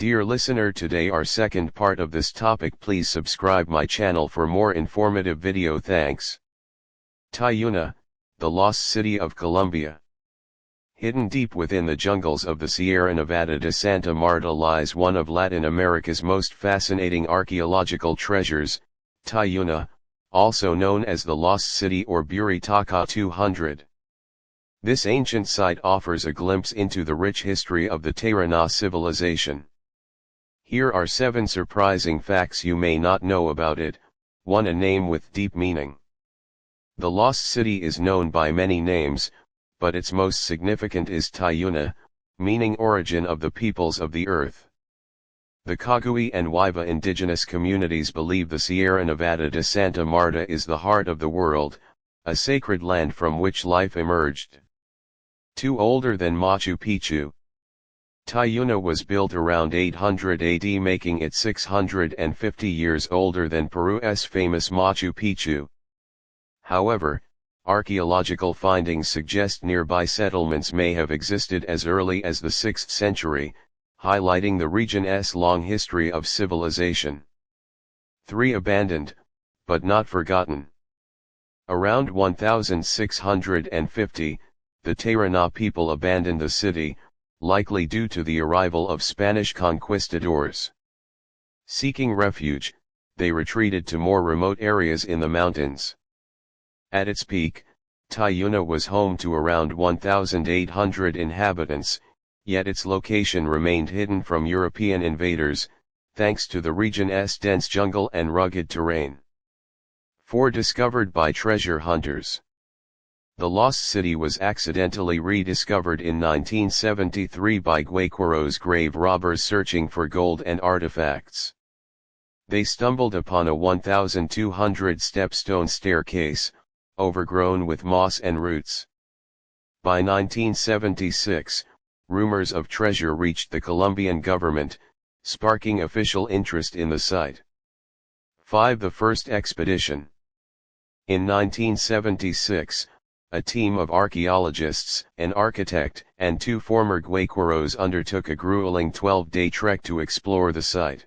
Dear listener, today our second part of this topic. Please subscribe my channel for more informative video. Thanks. Teyuna, the lost city of Colombia. Hidden deep within the jungles of the Sierra Nevada de Santa Marta lies one of Latin America's most fascinating archaeological treasures, Teyuna, also known as the Lost City or Buritaca 200. This ancient site offers a glimpse into the rich history of the Teyuna civilization. Here are 7 surprising facts you may not know about it. 1. A name with deep meaning. The Lost City is known by many names, but its most significant is Teyuna, meaning origin of the peoples of the earth. The Cagui and Waiva indigenous communities believe the Sierra Nevada de Santa Marta is the heart of the world, a sacred land from which life emerged. 2. Older than Machu Picchu. Teyuna was built around 800 AD, making it 650 years older than Peru's famous Machu Picchu. However, archaeological findings suggest nearby settlements may have existed as early as the 6th century, highlighting the region's long history of civilization. 3. Abandoned, but not forgotten. Around 1650, the Teyuna people abandoned the city, likely due to the arrival of Spanish conquistadors. Seeking refuge, they retreated to more remote areas in the mountains. At its peak, Teyuna was home to around 1,800 inhabitants, yet its location remained hidden from European invaders, thanks to the region's dense jungle and rugged terrain. 4. Discovered by treasure hunters. The lost city was accidentally rediscovered in 1973 by Guayquero's grave robbers searching for gold and artifacts. They stumbled upon a 1,200-step stone staircase, overgrown with moss and roots. By 1976, rumors of treasure reached the Colombian government, sparking official interest in the site. 5. The first expedition. In 1976, a team of archaeologists, an architect, and 2 former Guayqueros undertook a grueling 12-day trek to explore the site.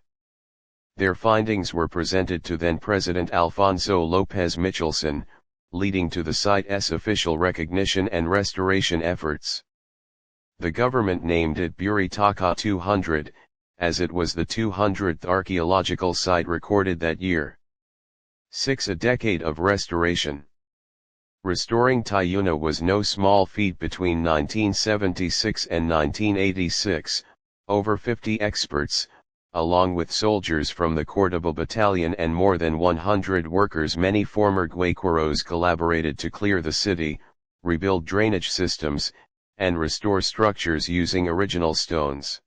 Their findings were presented to then-President Alfonso López Michelson, leading to the site's official recognition and restoration efforts. The government named it Buritaca 200, as it was the 200th archaeological site recorded that year. 6. A decade of restoration. Restoring Teyuna was no small feat. Between 1976 and 1986, over 50 experts, along with soldiers from the Córdoba Battalion and more than 100 workers, many former Guayqueros, collaborated to clear the city, rebuild drainage systems, and restore structures using original stones.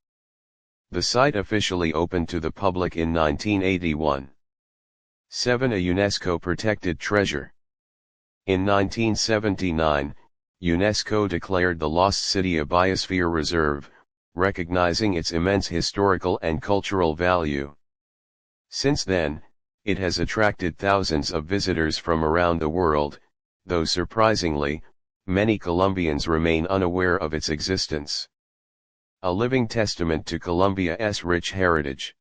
The site officially opened to the public in 1981. 7. A UNESCO protected treasure. In 1979, UNESCO declared the Lost City a Biosphere Reserve, recognizing its immense historical and cultural value. Since then, it has attracted thousands of visitors from around the world, though surprisingly, many Colombians remain unaware of its existence. A living testament to Colombia's rich heritage.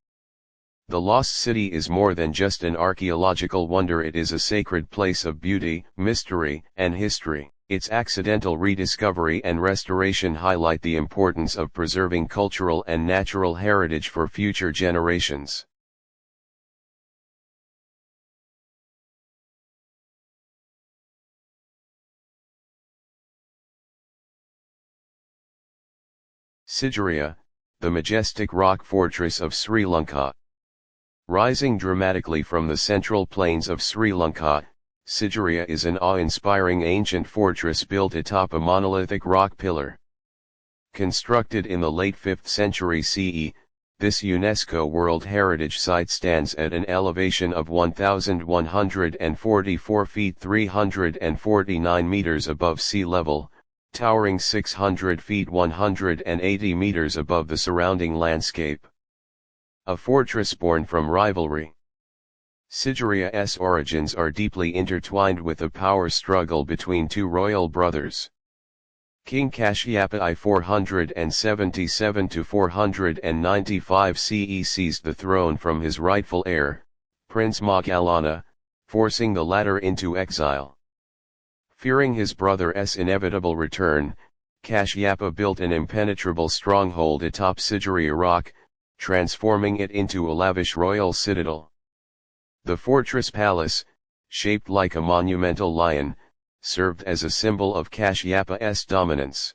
The Lost City is more than just an archaeological wonder. It is a sacred place of beauty, mystery, and history. Its accidental rediscovery and restoration highlight the importance of preserving cultural and natural heritage for future generations. Sigiriya, the majestic rock fortress of Sri Lanka. Rising dramatically from the central plains of Sri Lanka, Sigiriya is an awe-inspiring ancient fortress built atop a monolithic rock pillar. Constructed in the late 5th century CE, this UNESCO World Heritage Site stands at an elevation of 1,144 feet 349 meters above sea level, towering 600 feet 180 meters above the surrounding landscape. A fortress born from rivalry. Sigiriya's origins are deeply intertwined with a power struggle between 2 royal brothers. King Kashyapa I 477–495 CE seized the throne from his rightful heir, Prince Moggallana, forcing the latter into exile. Fearing his brother's inevitable return, Kashyapa built an impenetrable stronghold atop Sigiriya rock, transforming it into a lavish royal citadel. The fortress palace, shaped like a monumental lion, served as a symbol of Kashyapa's dominance.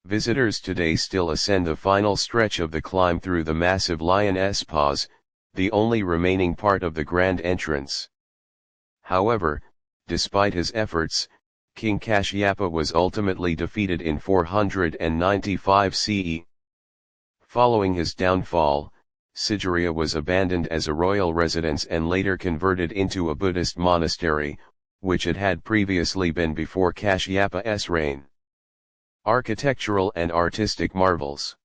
Visitors today still ascend the final stretch of the climb through the massive lion's paws, the only remaining part of the grand entrance. However, despite his efforts, King Kashyapa was ultimately defeated in 495 CE. Following his downfall, Sigiriya was abandoned as a royal residence and later converted into a Buddhist monastery, which it had previously been before Kashyapa's reign. Architectural and artistic marvels.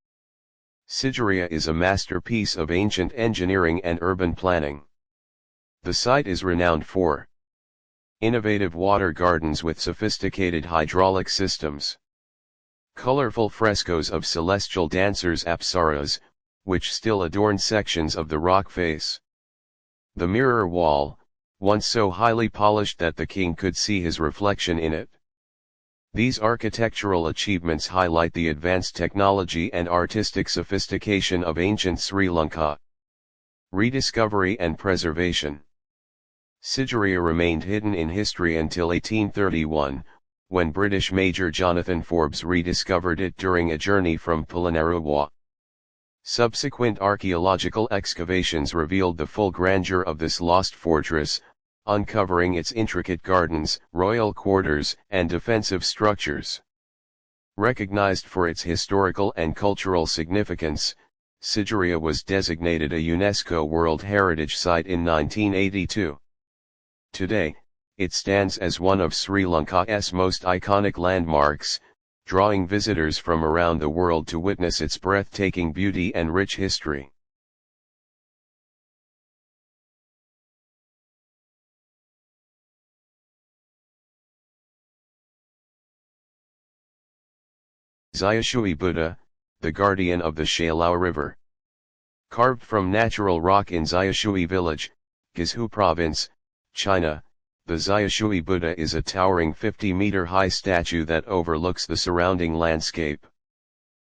Sigiriya is a masterpiece of ancient engineering and urban planning. The site is renowned for innovative water gardens with sophisticated hydraulic systems, colorful frescoes of celestial dancers apsaras, which still adorn sections of the rock face, the mirror wall, once so highly polished that the king could see his reflection in it. These architectural achievements highlight the advanced technology and artistic sophistication of ancient Sri Lanka. Rediscovery and preservation. Sigiriya remained hidden in history until 1831, when British Major Jonathan Forbes rediscovered it during a journey from Polonnaruwa. Subsequent archaeological excavations revealed the full grandeur of this lost fortress, uncovering its intricate gardens, royal quarters, and defensive structures. Recognized for its historical and cultural significance, Sigiriya was designated a UNESCO World Heritage Site in 1982. Today, it stands as one of Sri Lanka's most iconic landmarks, drawing visitors from around the world to witness its breathtaking beauty and rich history. Xiashui Buddha, the guardian of the Shalao River. Carved from natural rock in Xiashui village, Guizhou province, China, the Xiashui Buddha is a towering 50-meter-high statue that overlooks the surrounding landscape.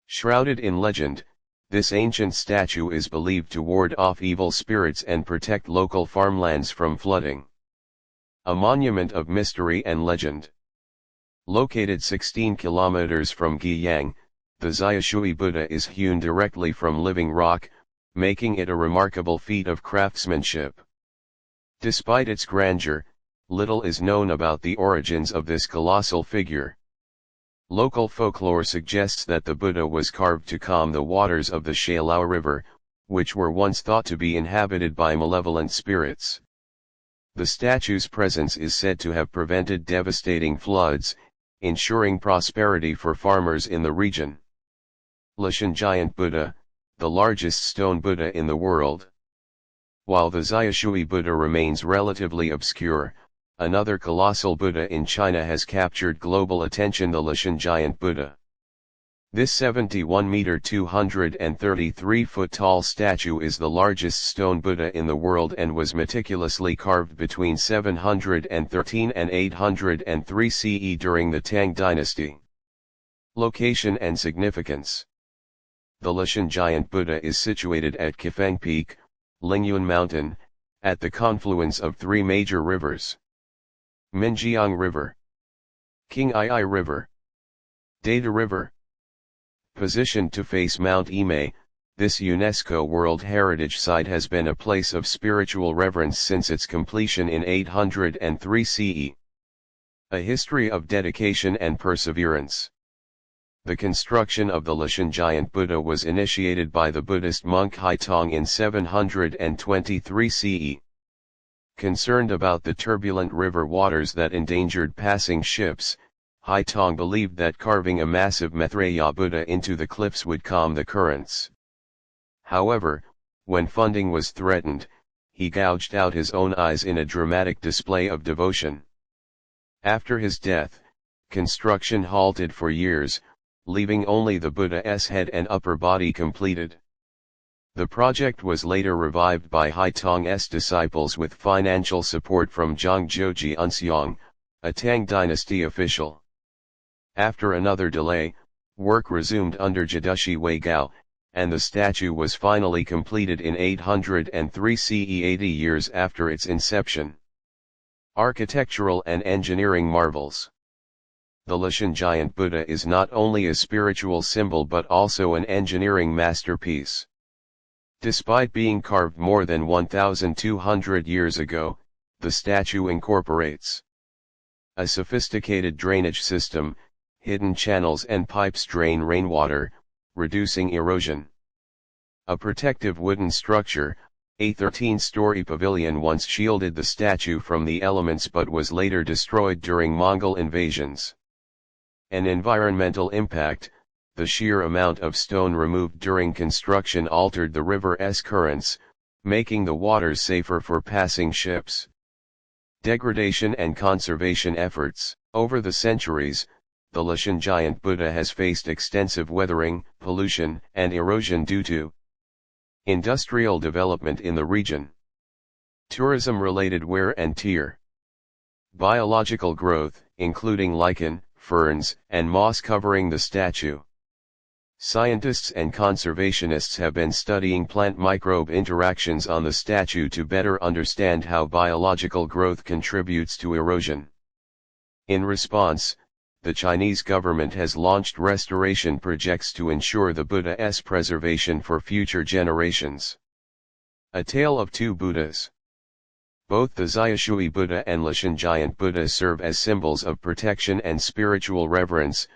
Shrouded in legend, this ancient statue is believed to ward off evil spirits and protect local farmlands from flooding. A monument of mystery and legend. Located 16 kilometers from Guiyang, the Xiashui Buddha is hewn directly from living rock, making it a remarkable feat of craftsmanship. Despite its grandeur, little is known about the origins of this colossal figure. Local folklore suggests that the Buddha was carved to calm the waters of the Shalao River, which were once thought to be inhabited by malevolent spirits. The statue's presence is said to have prevented devastating floods, ensuring prosperity for farmers in the region. Leshan Giant Buddha, the largest stone Buddha in the world. While the Xiashui Buddha remains relatively obscure, another colossal Buddha in China has captured global attention: the Leshan Giant Buddha. This 71-meter 233-foot tall statue is the largest stone Buddha in the world and was meticulously carved between 713 and 803 CE during the Tang dynasty. Location and significance. The Leshan Giant Buddha is situated at Kifeng Peak, Lingyuan Mountain, at the confluence of three major rivers: Minjiang River, Qinghai River, Data River. Positioned to face Mount Imei, this UNESCO World Heritage Site has been a place of spiritual reverence since its completion in 803 CE. A history of dedication and perseverance. The construction of the Leshan Giant Buddha was initiated by the Buddhist monk Haitong in 723 CE. Concerned about the turbulent river waters that endangered passing ships, Haitong believed that carving a massive Maitreya Buddha into the cliffs would calm the currents. However, when funding was threatened, he gouged out his own eyes in a dramatic display of devotion. After his death, construction halted for years, leaving only the Buddha's head and upper body completed. The project was later revived by Haitong's disciples with financial support from Zhangzhouji Unxiang, a Tang dynasty official. After another delay, work resumed under Jadushi Weigao, and the statue was finally completed in 803 CE, 80 years after its inception. Architectural and engineering marvels. The Leshan Giant Buddha is not only a spiritual symbol but also an engineering masterpiece. Despite being carved more than 1,200 years ago, the statue incorporates a sophisticated drainage system, hidden channels and pipes drain rainwater, reducing erosion. A protective wooden structure, a 13-story pavilion once shielded the statue from the elements but was later destroyed during Mongol invasions. An environmental impact. The sheer amount of stone removed during construction altered the river's currents, making the waters safer for passing ships. Degradation and conservation efforts. Over the centuries, the Leshan Giant Buddha has faced extensive weathering, pollution, and erosion due to industrial development in the region, tourism-related wear and tear, biological growth, including lichen, ferns, and moss covering the statue. Scientists and conservationists have been studying plant-microbe interactions on the statue to better understand how biological growth contributes to erosion. In response, the Chinese government has launched restoration projects to ensure the Buddha's preservation for future generations. A Tale of Two Buddhas. Both the Xiashui Buddha and Leshan Giant Buddha serve as symbols of protection and spiritual reverence,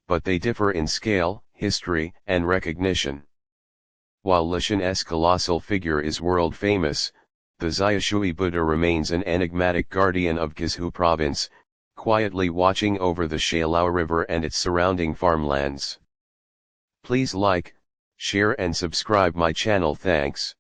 but they differ in scale, history, and recognition. While Leshan's colossal figure is world famous, the Xiashui Buddha remains an enigmatic guardian of Guizhou province, quietly watching over the Shalao River and its surrounding farmlands. Please like, share and subscribe my channel. Thanks.